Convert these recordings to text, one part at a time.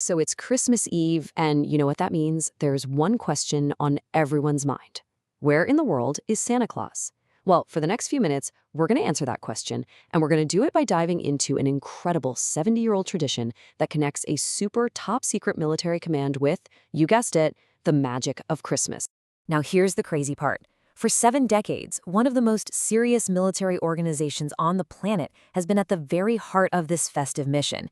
So it's Christmas Eve, and you know what that means? There's one question on everyone's mind. Where in the world is Santa Claus? Well, for the next few minutes, we're going to answer that question, and we're going to do it by diving into an incredible 70-year-old tradition that connects a super top-secret military command with, you guessed it, the magic of Christmas. Now, here's the crazy part. For 7 decades, one of the most serious military organizations on the planet has been at the very heart of this festive mission.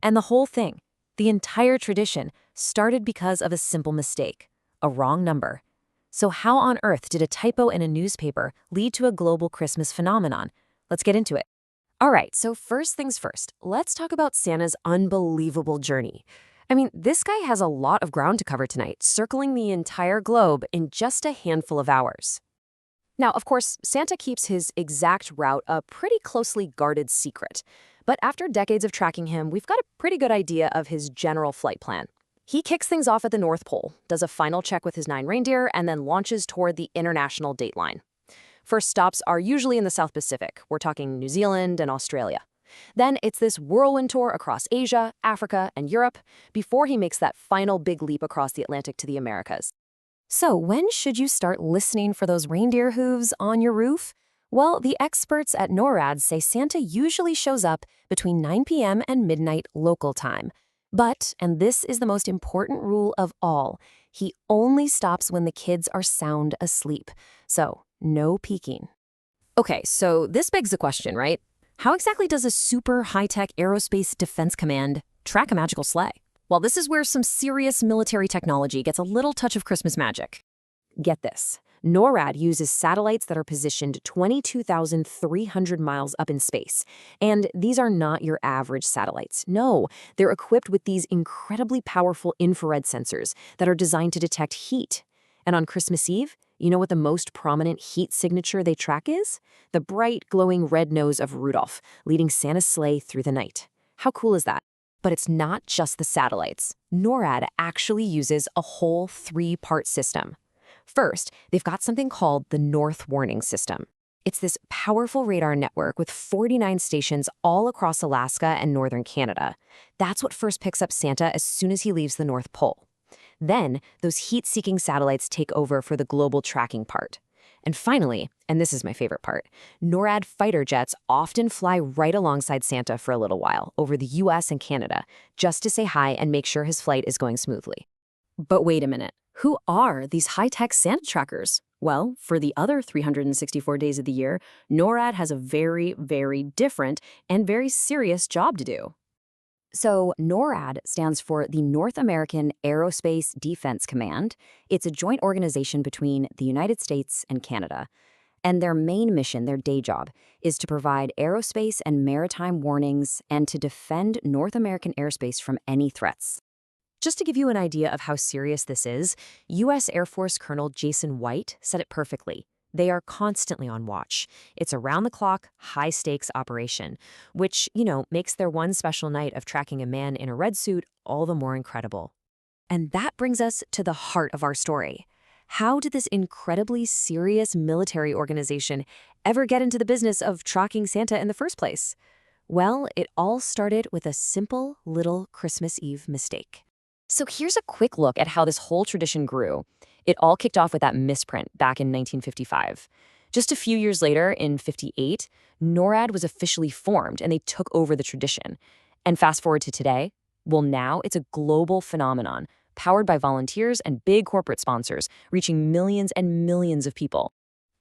And the whole thing, the entire tradition, started because of a simple mistake, a wrong number. So how on earth did a typo in a newspaper lead to a global Christmas phenomenon? Let's get into it. All right, so first things first, let's talk about Santa's unbelievable journey. I mean, this guy has a lot of ground to cover tonight, circling the entire globe in just a handful of hours. Now, of course, Santa keeps his exact route a pretty closely guarded secret. But after decades of tracking him, we've got a pretty good idea of his general flight plan. He kicks things off at the North Pole, does a final check with his 9 reindeer, and then launches toward the international dateline. First stops are usually in the South Pacific. We're talking New Zealand and Australia. Then it's this whirlwind tour across Asia, Africa, and Europe before he makes that final big leap across the Atlantic to the Americas. So when should you start listening for those reindeer hooves on your roof? Well, the experts at NORAD say Santa usually shows up between 9 p.m. and midnight local time. But, and this is the most important rule of all, he only stops when the kids are sound asleep. So, no peeking. Okay, so this begs the question, right? How exactly does a super high-tech aerospace defense command track a magical sleigh? Well, this is where some serious military technology gets a little touch of Christmas magic. Get this. NORAD uses satellites that are positioned 22,300 miles up in space. And these are not your average satellites. No, they're equipped with these incredibly powerful infrared sensors that are designed to detect heat. And on Christmas Eve, you know what the most prominent heat signature they track is? The bright, glowing red nose of Rudolph, leading Santa's sleigh through the night. How cool is that? But it's not just the satellites. NORAD actually uses a whole 3-part system. First, they've got something called the North Warning System. It's this powerful radar network with 49 stations all across Alaska and northern Canada. That's what first picks up Santa as soon as he leaves the North Pole. Then, those heat-seeking satellites take over for the global tracking part. And finally, and this is my favorite part, NORAD fighter jets often fly right alongside Santa for a little while over the US and Canada, just to say hi and make sure his flight is going smoothly. But wait a minute. Who are these high-tech Santa trackers? Well, for the other 364 days of the year, NORAD has a very, very different and very serious job to do. So NORAD stands for the North American Aerospace Defense Command. It's a joint organization between the United States and Canada. And their main mission, their day job, is to provide aerospace and maritime warnings and to defend North American airspace from any threats. Just to give you an idea of how serious this is, U.S. Air Force Colonel Jason White said it perfectly. They are constantly on watch. It's a round-the-clock, high-stakes operation, which, makes their one special night of tracking a man in a red suit all the more incredible. And that brings us to the heart of our story. How did this incredibly serious military organization ever get into the business of tracking Santa in the first place? Well, it all started with a simple little Christmas Eve mistake. So here's a quick look at how this whole tradition grew. It all kicked off with that misprint back in 1955. Just a few years later, in '58, NORAD was officially formed and they took over the tradition. And fast forward to today, well, now it's a global phenomenon, powered by volunteers and big corporate sponsors, reaching millions and millions of people.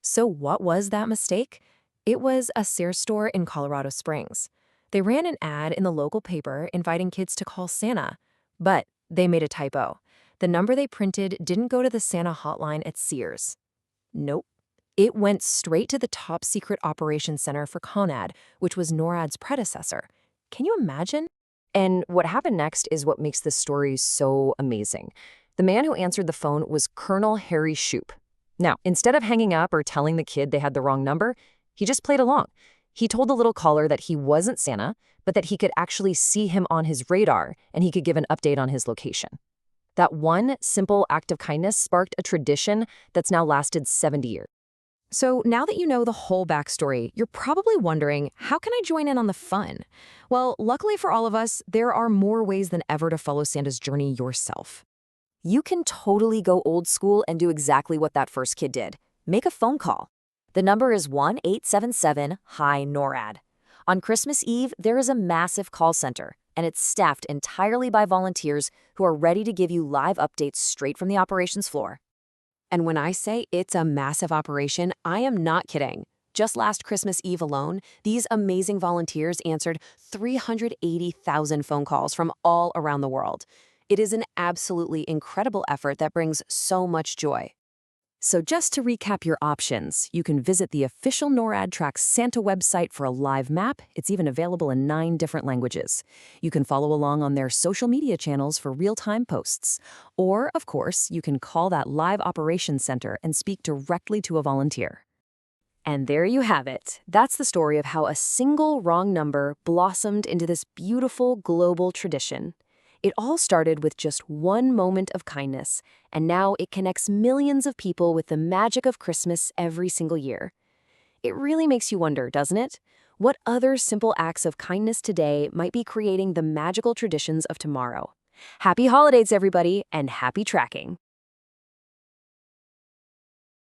So what was that mistake? It was a Sears store in Colorado Springs. They ran an ad in the local paper inviting kids to call Santa, but they made a typo. The number they printed didn't go to the Santa hotline at Sears. Nope. It went straight to the top secret operations center for CONAD, which was NORAD's predecessor. Can you imagine? And what happened next is what makes this story so amazing. The man who answered the phone was Colonel Harry Shoup. Now, instead of hanging up or telling the kid they had the wrong number, he just played along. He told the little caller that he wasn't Santa, but that he could actually see him on his radar and he could give an update on his location. That one simple act of kindness sparked a tradition that's now lasted 70 years. So now that you know the whole backstory, you're probably wondering, how can I join in on the fun? Well, luckily for all of us, there are more ways than ever to follow Santa's journey yourself. You can totally go old school and do exactly what that first kid did. Make a phone call. The number is 1-877-HI-NORAD. On Christmas Eve, there is a massive call center, and it's staffed entirely by volunteers who are ready to give you live updates straight from the operations floor. And when I say it's a massive operation, I am not kidding. Just last Christmas Eve alone, these amazing volunteers answered 380,000 phone calls from all around the world. It is an absolutely incredible effort that brings so much joy. So just to recap your options, you can visit the official NORAD Tracks Santa website for a live map. It's even available in 9 different languages. You can follow along on their social media channels for real-time posts. Or, of course, you can call that live operations center and speak directly to a volunteer. And there you have it. That's the story of how a single wrong number blossomed into this beautiful global tradition. It all started with just one moment of kindness, and now it connects millions of people with the magic of Christmas every single year. It really makes you wonder, doesn't it? What other simple acts of kindness today might be creating the magical traditions of tomorrow? Happy holidays, everybody, and happy tracking!